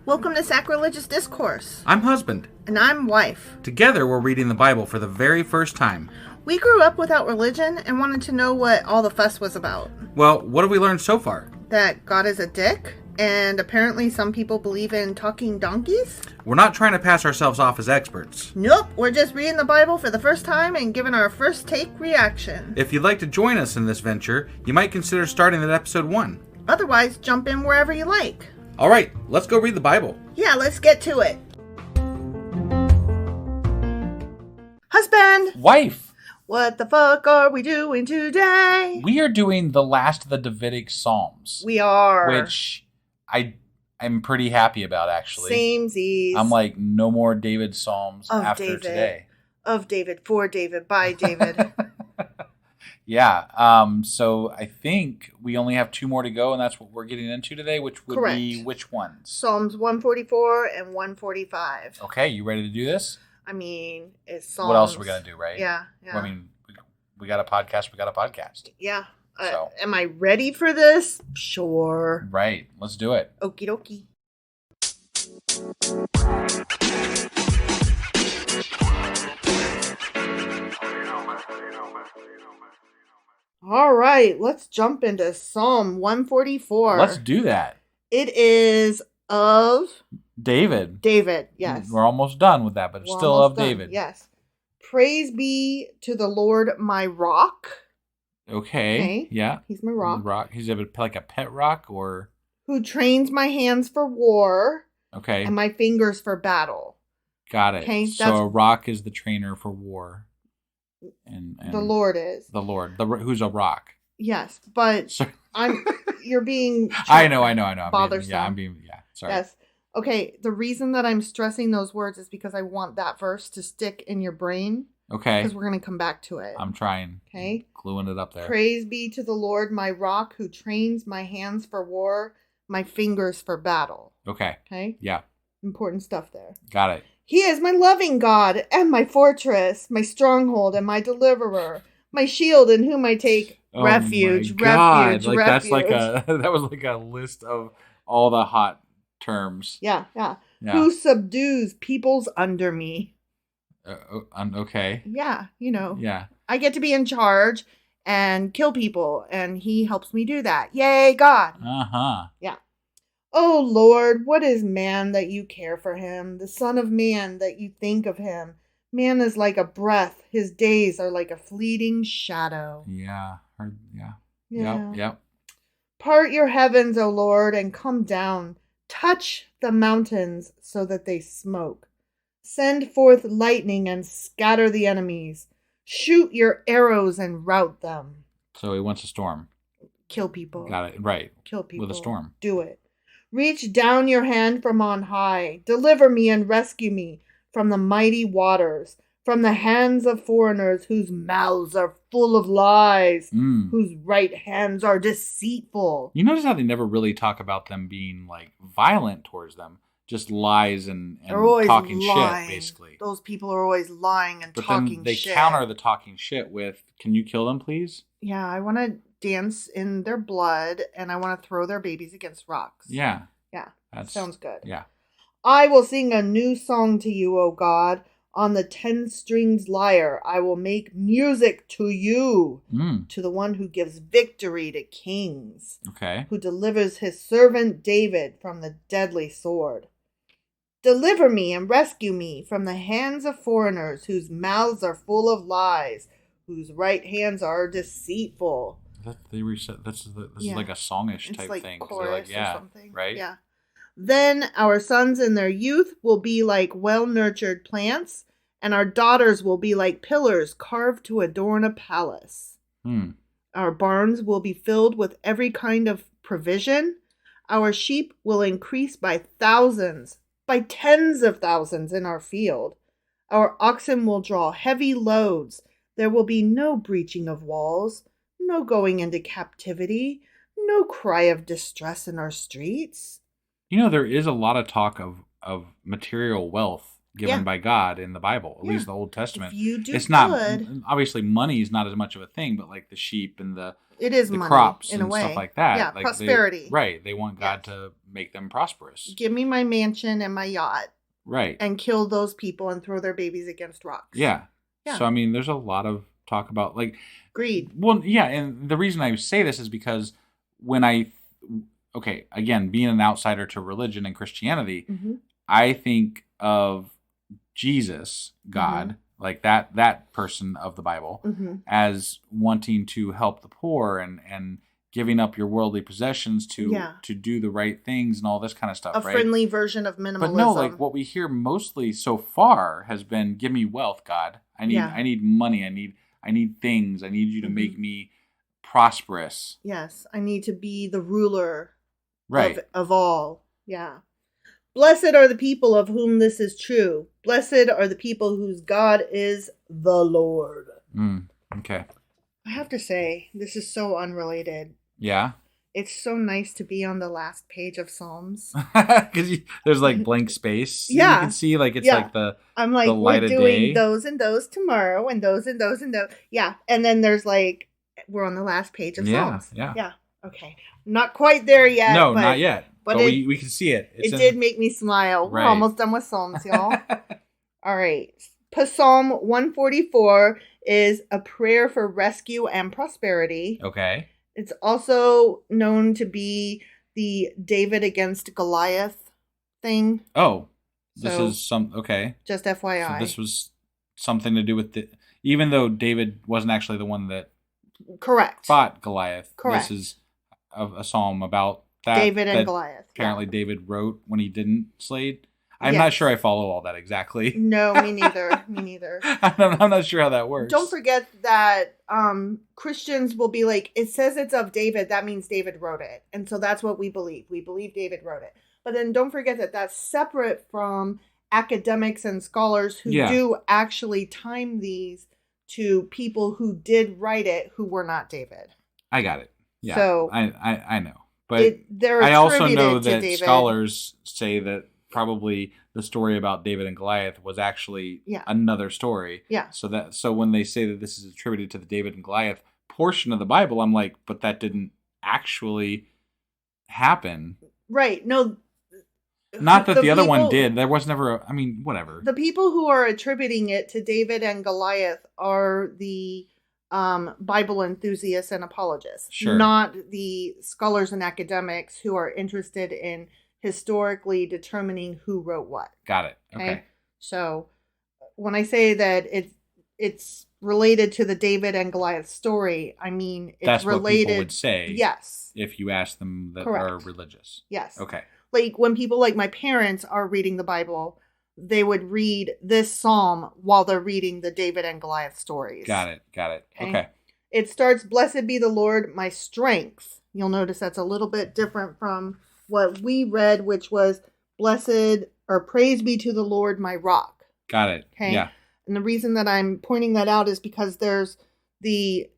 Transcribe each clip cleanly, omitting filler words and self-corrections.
Welcome to Sacrilegious Discourse. I'm husband. And I'm wife. Together, we're reading the Bible for the very first time. We grew up without religion and wanted to know what all the fuss was about. Well, what have we learned so far? That God is a dick, and apparently some people believe in talking donkeys? We're not trying to pass ourselves off as experts. Nope, we're just reading the Bible for the first time and giving our first take reaction. If you'd like to join us in this venture, you might consider starting at episode 1. Otherwise, jump in wherever you like. All right, let's go read the Bible. Yeah, let's get to it. Husband! Wife! What the fuck are we doing today? We are doing the last of the Davidic Psalms. We are. Which I'm pretty happy about, actually. Samesies. I'm like, no more David Psalms Of after David. today. Of David, for David, by David. Yeah. So I think we only have 2 more to go, and that's what we're getting into today, which would Correct. be which ones? Psalms 144 and 145. Okay, you ready to do this? I mean, it's Psalms. What else are we going to do, right? Yeah. I mean, we got a podcast. Yeah. So. Am I ready for this? Sure. Right. Let's do it. Okie dokie. All right, let's jump into Psalm 144. Let's do that. It is of David. David, yes. We're almost done with that, but it's We're still almost of done, David. Yes. Praise be to the Lord, my rock. Okay. Yeah. He's my rock. He's like a pet rock, or Who trains my hands for war okay. and my fingers for battle. Got it. Okay, So a rock is the trainer for war. And the Lord is. the Lord. Who's a rock? Yes, but Sorry. you're being I know. I'm bothersome. I'm being sorry. Yes. Okay, the reason that I'm stressing those words is because I want that verse to stick in your brain. Okay. Because we're going to come back to it. I'm trying. Okay. Gluing it up there. Praise be to the Lord, my rock, who trains my hands for war, my fingers for battle. Okay. Okay? Yeah. Important stuff there. Got it. He is my loving God and my fortress, my stronghold and my deliverer, my shield in whom I take refuge, my God. refuge, like refuge. That's that was like a list of all the hot terms. Yeah. Yeah. Who subdues peoples under me. Okay. Yeah, Yeah. I get to be in charge and kill people, and he helps me do that. Yay, God. Uh-huh. Yeah. Oh, Lord, what is man that you care for him? The son of man that you think of him? Man is like a breath. His days are like a fleeting shadow. Yeah. Yeah. Yep. Part your heavens, O Lord, and come down. Touch the mountains so that they smoke. Send forth lightning and scatter the enemies. Shoot your arrows and rout them. So he wants a storm. Kill people. Got it. Right. Kill people. With a storm. Do it. Reach down your hand from on high. Deliver me and rescue me from the mighty waters, from the hands of foreigners whose mouths are full of lies, whose right hands are deceitful. You notice how they never really talk about them being like violent towards them. Just lies and talking lying. shit, basically. Those people are always lying and talking shit. But then they counter the talking shit with, can you kill them, please? Yeah, I want to dance in their blood, and I want to throw their babies against rocks. Yeah. Yeah, that sounds good. Yeah. I will sing a new song to you, O God. On the 10-stringed lyre, I will make music to you, to the one who gives victory to kings, okay, who delivers his servant David from the deadly sword. Deliver me and rescue me from the hands of foreigners whose mouths are full of lies, whose right hands are deceitful. This is like a songish type like thing. Chorus or something. Right? Yeah. Then our sons in their youth will be like well-nurtured plants, and our daughters will be like pillars carved to adorn a palace. Our barns will be filled with every kind of provision. Our sheep will increase by thousands, by tens of thousands in our field. Our oxen will draw heavy loads. There will be no breaching of walls, no going into captivity, no cry of distress in our streets. There is a lot of talk of material wealth given by God in the Bible, at least the Old Testament. If you do it's not, obviously money is not as much of a thing, but like the sheep and the it is the money, crops in and a way. stuff like that. Yeah, like prosperity. They want God to make them prosperous. Give me my mansion and my yacht. Right. And kill those people and throw their babies against rocks. Yeah. So, I mean, there's a lot of talk about, like... Greed. Well, yeah, and the reason I say this is because when again, being an outsider to religion and Christianity, I think of Jesus, God, like that person of the Bible, as wanting to help the poor and giving up your worldly possessions to do the right things and all this kind of stuff, right? A friendly version of minimalism. But no, like what we hear mostly so far has been, give me wealth, God. I need money. I need things. I need you to make me prosperous. Yes, I need to be the ruler of all. Yeah. Blessed are the people of whom this is true. Blessed are the people whose God is the Lord. Okay. I have to say, this is so unrelated. Yeah? It's so nice to be on the last page of Psalms. Because there's like blank space. Yeah. You can see like it's like the I'm like, the light we're of doing day. those and those tomorrow and those and those and those. Yeah. And then there's like, we're on the last page of Psalms. Yeah. Okay. Not quite there yet. No, not yet. But we can see it. It did make me smile. Right. We're almost done with Psalms, y'all. All right. Psalm 144 is a prayer for rescue and prosperity. Okay. It's also known to be the David against Goliath thing. Oh, this is okay. Just FYI. So this was something to do with even though David wasn't actually the one that fought Goliath. Correct. This is a psalm about that. David and Goliath. Apparently David wrote when he didn't slay. I'm not sure I follow all that exactly. No, me neither. Me neither. I'm not sure how that works. Don't forget that Christians will be like, it says it's of David. That means David wrote it. And so that's what we believe. We believe David wrote it. But then don't forget that that's separate from academics and scholars who do actually time these to people who did write it who were not David. I got it. Yeah, so I know. But I also know that scholars say that probably the story about David and Goliath was actually another story. Yeah. So when they say that this is attributed to the David and Goliath portion of the Bible, I'm like, but that didn't actually happen. Right. No. Not that the other one did. There was never whatever. The people who are attributing it to David and Goliath are the Bible enthusiasts and apologists. Sure. Not the scholars and academics who are interested in historically determining who wrote what. Got it. Okay. So when I say that it's related to the David and Goliath story, I mean it's related. What people would say. Yes. If you ask them that are religious. Yes. Okay. Like when people like my parents are reading the Bible, they would read this psalm while they're reading the David and Goliath stories. Got it. Okay. It starts, "Blessed be the Lord, my strength." You'll notice that's a little bit different from what we read, which was "Blessed" or "Praise be to the Lord, my rock." Got it. Okay. Yeah. And the reason that I'm pointing that out is because there's the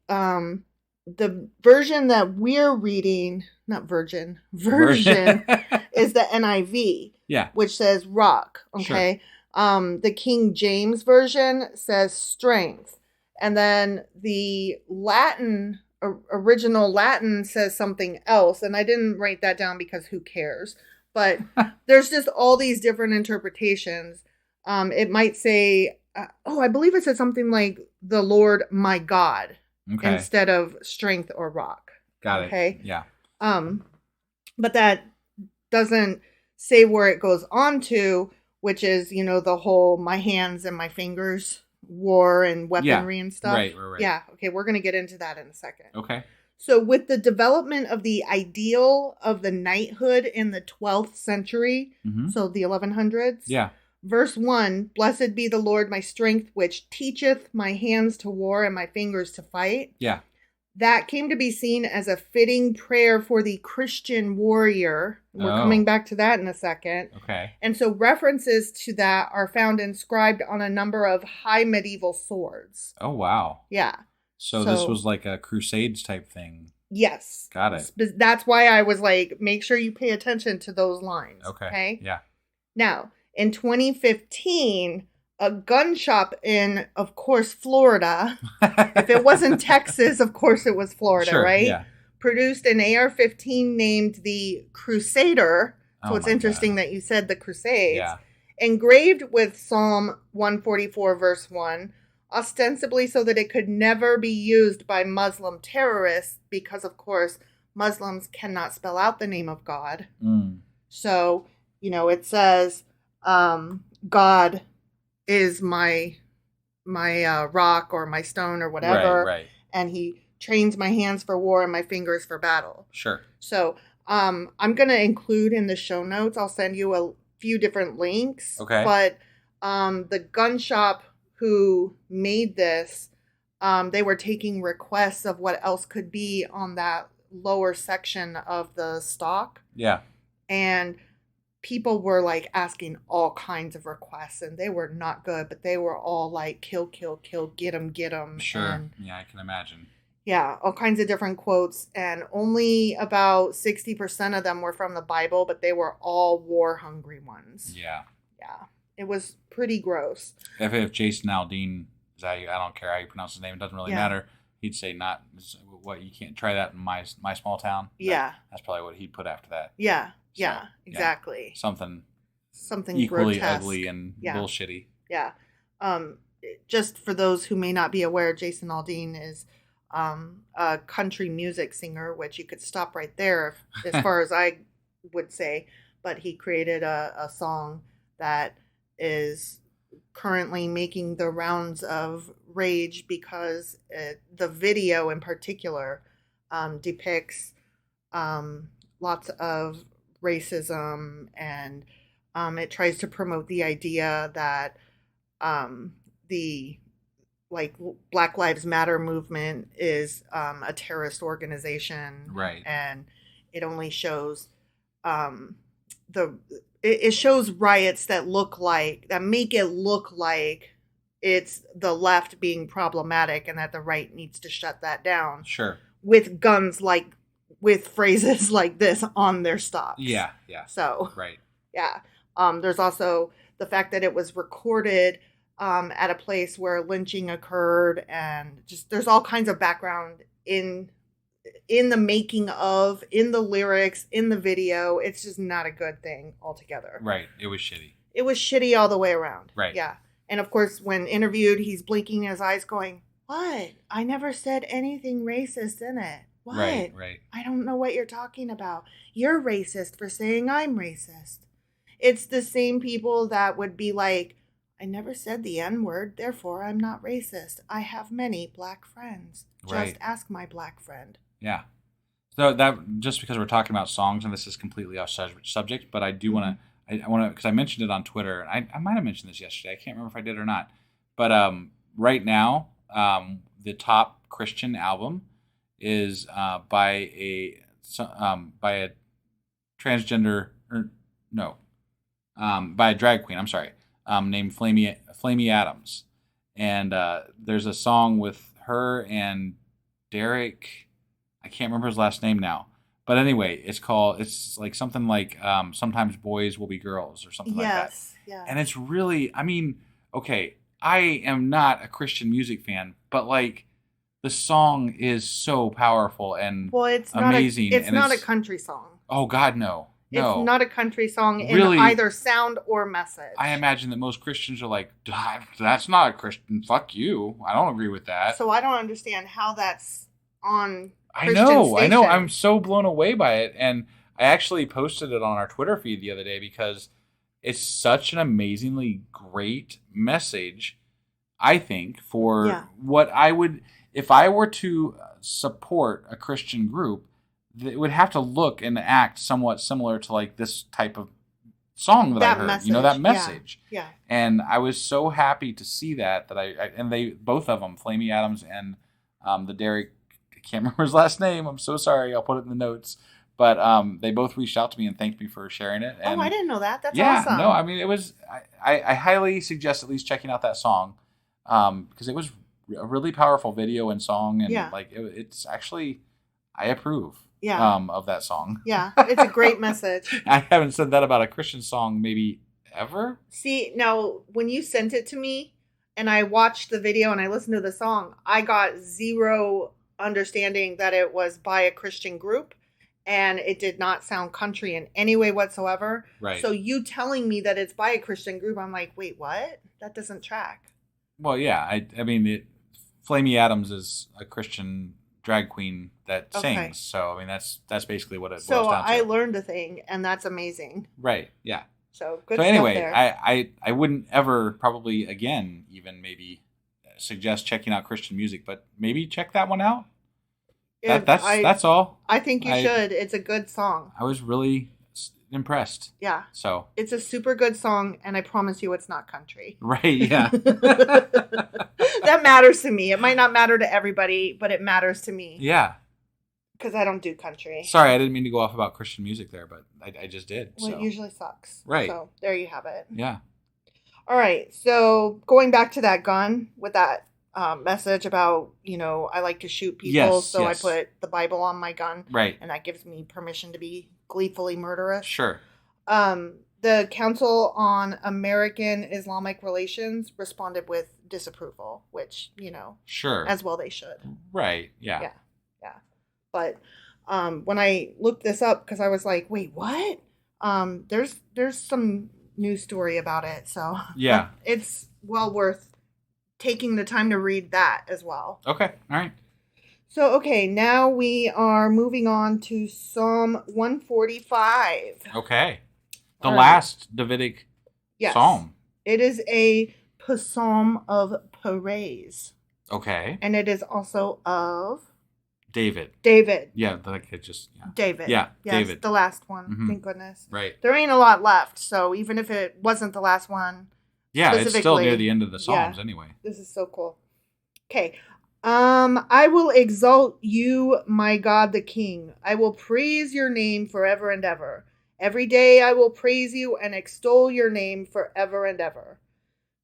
version that we're reading, version is the NIV. Yeah. Which says rock. Okay. Sure. The King James version says strength. And then the original Latin says something else. And I didn't write that down because who cares? But there's just all these different interpretations. It might say, I believe it said something like the Lord my God instead of strength or rock. Got it. Okay. Yeah. But that doesn't say where it goes on to, which is, the whole my hands and my fingers war and weaponry and stuff. Right. Yeah. Okay. We're going to get into that in a second. Okay. So with the development of the ideal of the knighthood in the 12th century, so the 1100s. Yeah. Verse 1, "Blessed be the Lord my strength, which teacheth my hands to war and my fingers to fight." Yeah. That came to be seen as a fitting prayer for the Christian warrior. We're coming back to that in a second. Okay. And so references to that are found inscribed on a number of high medieval swords. Oh, wow. Yeah. So this was like a Crusades type thing. Yes. Got it. That's why I was like, make sure you pay attention to those lines. Okay. Yeah. Now, in 2015, a gun shop in, of course, Florida. If it wasn't Texas, of course it was Florida, right? Yeah. Produced an AR-15 named the Crusader. So it's interesting that you said the Crusades. Yeah. Engraved with Psalm 144, verse 1, ostensibly so that it could never be used by Muslim terrorists because, of course, Muslims cannot spell out the name of God. So, it says, God is my rock or my stone or whatever. Right. And he trains my hands for war and my fingers for battle. Sure. So I'm going to include in the show notes, I'll send you a few different links. Okay. But the gun shop who made this, they were taking requests of what else could be on that lower section of the stock. Yeah. And people were like asking all kinds of requests, and they were not good, but they were all like kill, kill, kill, get them. Sure. And, yeah, I can imagine. Yeah, all kinds of different quotes, and only about 60% of them were from the Bible, but they were all war-hungry ones. Yeah. Yeah, it was pretty gross. If Jason Aldean, I don't care how you pronounce his name, it doesn't really matter. He'd say you can't try that in my small town. Yeah. That's probably what he'd put after that. Yeah, exactly. Something equally grotesque. Ugly and bullshitty. Yeah. Just for those who may not be aware, Jason Aldean is a country music singer, which you could stop right there as far as I would say. But he created a song that is currently making the rounds of rage because the video in particular depicts lots of racism, and it tries to promote the idea that the Black Lives Matter movement is a terrorist organization, and it only shows it shows riots that make it look like it's the left being problematic and that the right needs to shut that down. Sure. With guns with phrases like this on their stocks. Yeah. So. Right. Yeah. There's also the fact that it was recorded at a place where lynching occurred, and just there's all kinds of background in the making of, in the lyrics, in the video. It's just not a good thing altogether. Right. It was shitty. It was shitty all the way around. Right. Yeah. And of course, when interviewed, he's blinking his eyes going, "What? I never said anything racist in it. What? Right. I don't know what you're talking about. You're racist for saying I'm racist." It's the same people that would be like, "I never said the N-word, therefore I'm not racist. I have many black friends. Just ask my black friend." Yeah. So that, just because we're talking about songs, and this is completely off subject, but I do want to, because I mentioned it on Twitter, and I might have mentioned this yesterday. I can't remember if I did or not. But right now, the top Christian album is by a transgender, by a drag queen. I'm sorry, named Flamey Adams, and there's a song with her and Derek. I can't remember his last name now, but anyway, it's like something like sometimes boys will be girls or something like that. Yeah. And it's really, okay, I am not a Christian music fan, but like the song is so powerful and amazing. It's not a country song. Oh God, no. It's not a country song in really, either sound or message. I imagine that most Christians are like, "That's not a Christian. Fuck you. I don't agree with that." So I don't understand how that's on I know. I'm so blown away by it. And I actually posted it on our Twitter feed the other day because it's such an amazingly great message, I think, for what I would, if I were to support a Christian group, it would have to look and act somewhat similar to like this type of song that I heard, message. That message. Yeah. And I was so happy to see that and they, both of them, Flamey Adams and the Derek, I can't remember his last name. I'm so sorry. I'll put it in the notes. But they both reached out to me and thanked me for sharing it. And I didn't know that. That's awesome. No, it was, I highly suggest at least checking out that song because it was a really powerful video and song. And it's actually, I approve. Of that song. Yeah, it's a great message. I haven't said that about a Christian song maybe ever. See, now, when you sent it to me and I watched the video and I listened to the song, I got zero understanding that it was by a Christian group. and it did not sound country in any way whatsoever. Right. So you telling me that it's by a Christian group, I'm like, wait, what? That doesn't track. Well, yeah. I mean, Flamey Adams is a Christian drag queen that sings. So, I mean, that's basically what it boils down to. So I learned a thing, and that's amazing. Right, yeah. So good So stuff anyway, there. I wouldn't ever probably again even maybe suggest checking out Christian music, but maybe check that one out. That's all. I think you should. It's a good song. I was really impressed. Yeah. So it's a super good song, and I promise you it's not country. Right, yeah. That matters to me. It might not matter to everybody, but it matters to me. Yeah. Because I don't do country. Sorry, I didn't mean to go off about Christian music there, but I just did. Well, so. It usually sucks. Right. So there you have it. Yeah. All right. So going back to that gun with that message about, I like to shoot people, yes. I put the Bible on my gun. Right. And that gives me permission to be gleefully murderous. Sure. The Council on American Islamic Relations responded with disapproval, which, sure, as well they should. Right. Yeah. Yeah. But when I looked this up, because I was like, wait, what? There's some news story about it. So yeah, it's well worth taking the time to read that as well. Okay. All right. So, okay, now we are moving on to Psalm 145. Okay. The last Davidic psalm. It is a psalm of praise. Okay. And it is also of David. Yeah, like it just. Yeah. David. Yeah, yes, David. The last one. Mm-hmm. Thank goodness. Right. There ain't a lot left, so even if it wasn't the last one. Yeah, it's still near the end of the Psalms anyway. This is so cool. Okay. I will exalt you, my God the King. I will praise your name forever and ever. Every day I will praise you and extol your name forever and ever.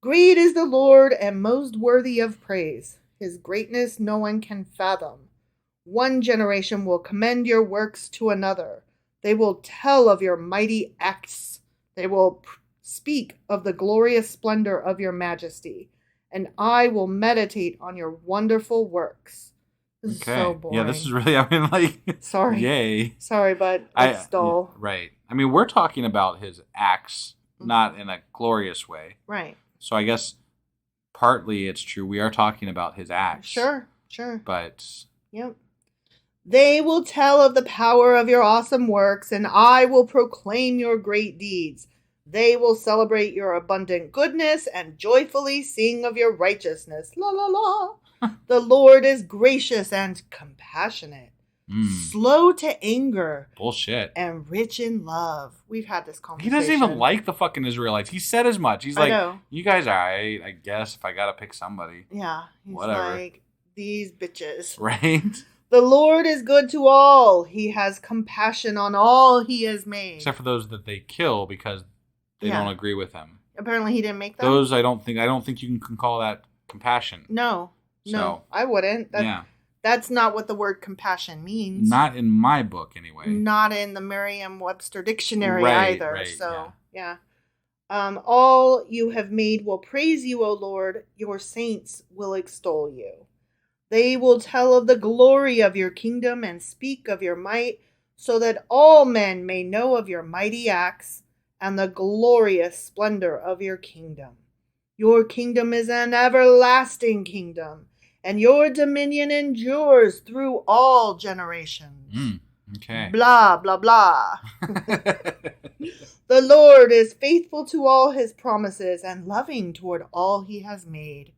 Great is the Lord and most worthy of praise. His greatness no one can fathom. One generation will commend your works to another. They will tell of your mighty acts. They will speak of the glorious splendor of your majesty. And I will meditate on your wonderful works. This is so boring. Yeah, this is really, sorry. Yay. Sorry, but it's dull. Yeah, right. I mean, we're talking about his acts, not in a glorious way. Right. So I guess partly it's true. We are talking about his acts. Sure. But. Yep. They will tell of the power of your awesome works, and I will proclaim your great deeds. They will celebrate your abundant goodness and joyfully sing of your righteousness. La la la. The Lord is gracious and compassionate, slow to anger. Bullshit. And rich in love. We've had this conversation. He doesn't even like the fucking Israelites. He said as much. He's like, you guys are alright, I guess, if I gotta pick somebody. Yeah. He's whatever. Like, these bitches. Right? The Lord is good to all. He has compassion on all he has made. Except for those that they kill because they don't agree with him. Apparently he didn't make them. Those I don't think you can call that compassion. No, I wouldn't. That's not what the word compassion means. Not in my book, anyway. Not in the Merriam-Webster dictionary either. Right, so, yeah. All you have made will praise you, O Lord. Your saints will extol you. They will tell of the glory of your kingdom and speak of your might, so that all men may know of your mighty acts and the glorious splendor of your kingdom. Your kingdom is an everlasting kingdom, and your dominion endures through all generations. Okay. Blah, blah, blah. The Lord is faithful to all his promises and loving toward all he has made.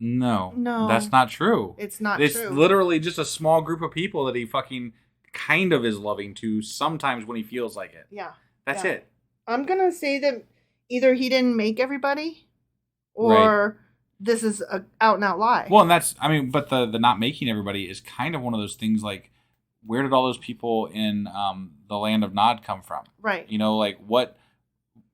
No. That's not true. It's not true. It's literally just a small group of people that he fucking kind of is loving to sometimes when he feels like it. Yeah. That's it. I'm going to say that either he didn't make everybody or this is a out and out lie. Well, and that's, but the not making everybody is kind of one of those things like, where did all those people in the land of Nod come from? Right.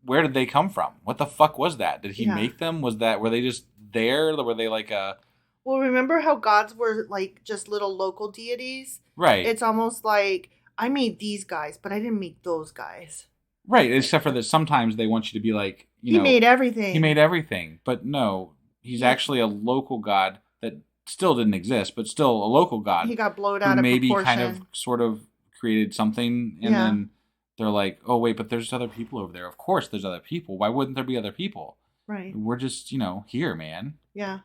Where did they come from? What the fuck was that? Did he make them? Were they just there? Were they like a... Well, remember how gods were like just little local deities? Right. It's almost like, I made these guys, but I didn't make those guys. Right, except for that sometimes they want you to be like, he made everything. He made everything. But no, he's actually a local god that still didn't exist, but still a local god. He got blown out of maybe proportion. kind of sort of created something, and then they're like, oh, wait, but there's other people over there. Of course there's other people. Why wouldn't there be other people? Right. We're just, here, man. Yeah.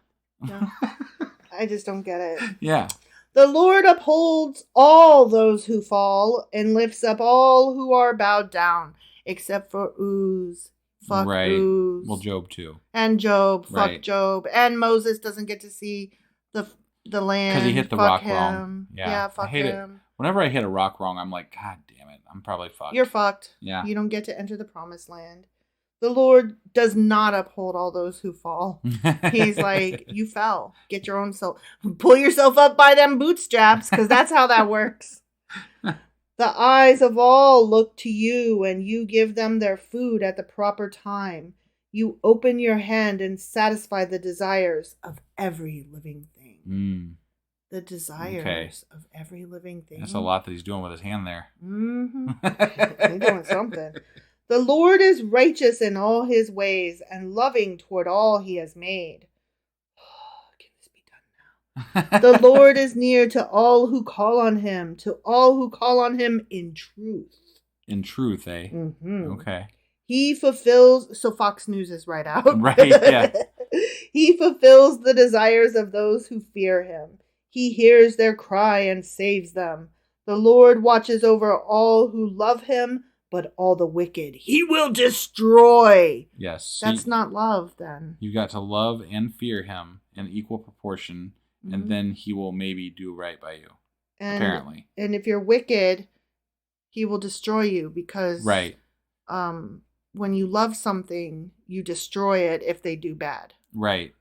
I just don't get it. Yeah. The Lord upholds all those who fall and lifts up all who are bowed down, except for Uz. Fuck Uz. Well, Job too. And Job. Fuck Job. And Moses doesn't get to see the land. Because he hit the rock wrong. Yeah, fuck him. Whenever I hit a rock wrong, I'm like, God damn it. I'm probably fucked. You're fucked. Yeah. You don't get to enter the promised land. The Lord does not uphold all those who fall. He's like, you fell. Get your own self. Pull yourself up by them bootstraps, because that's how that works. The eyes of all look to you, and you give them their food at the proper time. You open your hand and satisfy the desires of every living thing. The desires of every living thing. That's a lot that he's doing with his hand there. He's doing something. The Lord is righteous in all his ways and loving toward all he has made. Can this be done now? The Lord is near to all who call on him, in truth. In truth, eh? Mm-hmm. Okay. He fulfills... So Fox News is right out. Right, yeah. He fulfills the desires of those who fear him. He hears their cry and saves them. The Lord watches over all who love him, but all the wicked he will destroy. Yes. That's not love, then. You've got to love and fear him in equal proportion, and then he will maybe do right by you, apparently. And if you're wicked, he will destroy you, because when you love something, you destroy it if they do bad. Right.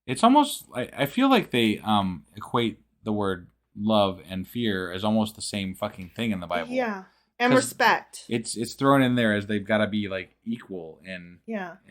It's almost, I feel like they equate the word love and fear as almost the same fucking thing in the Bible. Yeah. And respect. It's thrown in there as they've got to be like equal in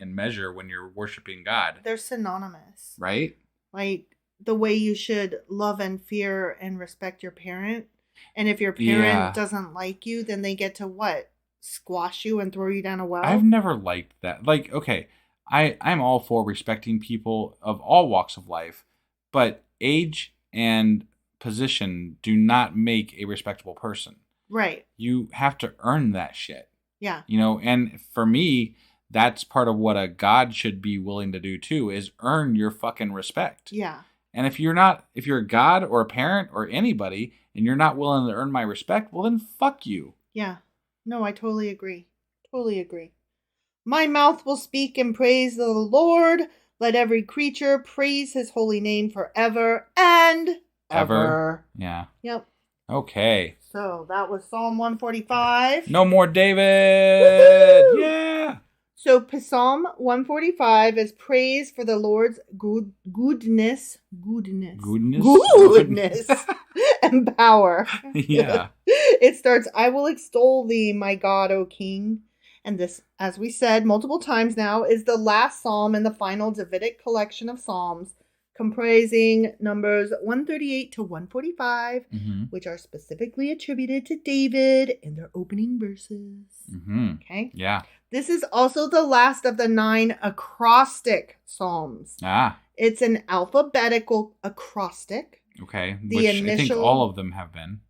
measure when you're worshiping God. They're synonymous. Right? Like the way you should love and fear and respect your parent. And if your parent doesn't like you, then they get to what? Squash you and throw you down a well? I've never liked that. Like, okay, I'm all for respecting people of all walks of life, but age and position do not make a respectable person. Right. You have to earn that shit. Yeah. And for me, that's part of what a God should be willing to do too, is earn your fucking respect. Yeah. And if you're a God or a parent or anybody and you're not willing to earn my respect, well then fuck you. Yeah. No, I totally agree. Totally agree. My mouth will speak in praise of the Lord. Let every creature praise his holy name forever and ever. Yeah. Yep. Okay. So that was Psalm 145. No more David. Woo-hoo! Yeah. So Psalm 145 is praise for the Lord's goodness, and power. Yeah. It starts, I will extol thee, my God, O King. And this, as we said multiple times now, is the last psalm in the final Davidic collection of psalms, comprising numbers 138 to 145, which are specifically attributed to David in their opening verses. Okay? Yeah. This is also the last of the 9 acrostic psalms. It's an alphabetical acrostic. Okay. Which I think all of them have been.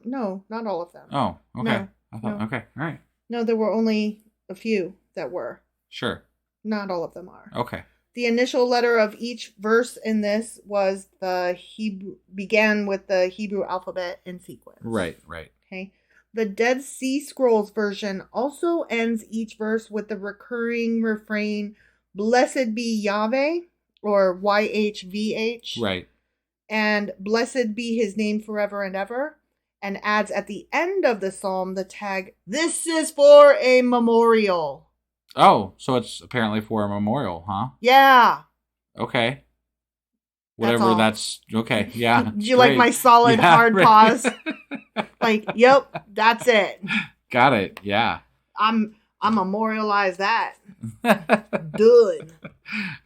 No, not all of them. Oh, okay. No, I thought, okay, all right. No, there were only a few that were. Sure. Not all of them are. Okay. The initial letter of each verse in this was began with the Hebrew alphabet in sequence. Right. Okay. The Dead Sea Scrolls version also ends each verse with the recurring refrain, Blessed be Yahweh, or YHVH. Right. And blessed be his name forever and ever. And adds at the end of the psalm the tag, This is for a memorial. Oh, so it's apparently for a memorial, huh? Yeah. Okay. Whatever that's okay. Yeah. Did you like my solid hard pause? Like, yep, that's it. Got it. Yeah. I'm memorialize that. Done.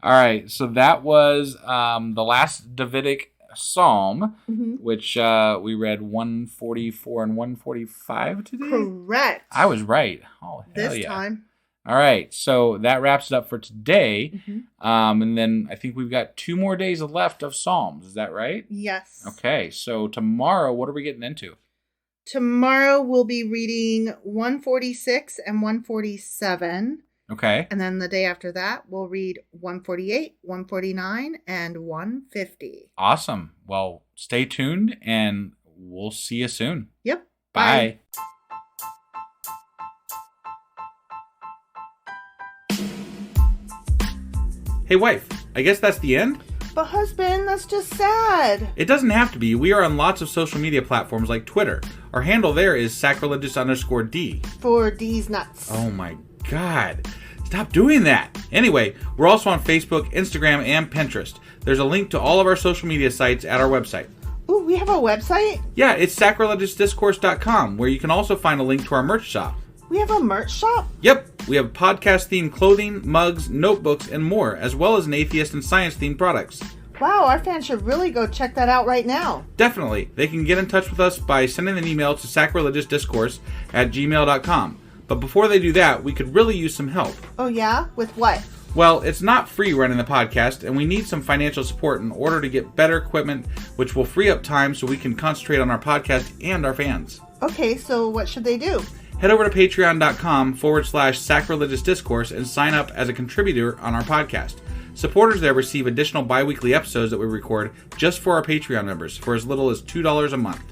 All right. So that was the last Davidic psalm, which we read 144 and 145 today. Correct. I was right. Oh, hell this time. All right, so that wraps it up for today. And then I think we've got 2 more days left of Psalms. Is that right? Yes. Okay, so tomorrow, what are we getting into? Tomorrow we'll be reading 146 and 147. Okay. And then the day after that, we'll read 148, 149, and 150. Awesome. Well, stay tuned, and we'll see you soon. Yep. Bye. Hey, wife, I guess that's the end? But husband, that's just sad. It doesn't have to be. We are on lots of social media platforms like Twitter. Our handle there is sacrilegious_D. For D's nuts. Oh my God. Stop doing that. Anyway, we're also on Facebook, Instagram, and Pinterest. There's a link to all of our social media sites at our website. Ooh, we have a website? Yeah, it's sacrilegiousdiscourse.com, where you can also find a link to our merch shop. We have a merch shop? Yep, we have podcast-themed clothing, mugs, notebooks, and more, as well as an atheist and science-themed products. Wow, our fans should really go check that out right now. Definitely. They can get in touch with us by sending an email to sacrilegiousdiscourse@gmail.com. But before they do that, we could really use some help. Oh yeah? With what? Well, it's not free running the podcast, and we need some financial support in order to get better equipment, which will free up time so we can concentrate on our podcast and our fans. Okay, so what should they do? Head over to patreon.com/sacrilegiousdiscourse and sign up as a contributor on our podcast. Supporters there receive additional bi-weekly episodes that we record just for our Patreon members for as little as $2 a month.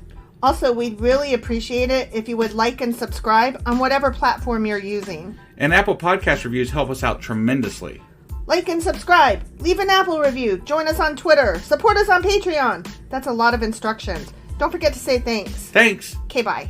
Also, we'd really appreciate it if you would like and subscribe on whatever platform you're using. And Apple Podcast reviews help us out tremendously. Like and subscribe. Leave an Apple review. Join us on Twitter. Support us on Patreon. That's a lot of instructions. Don't forget to say thanks. Thanks. Okay, bye.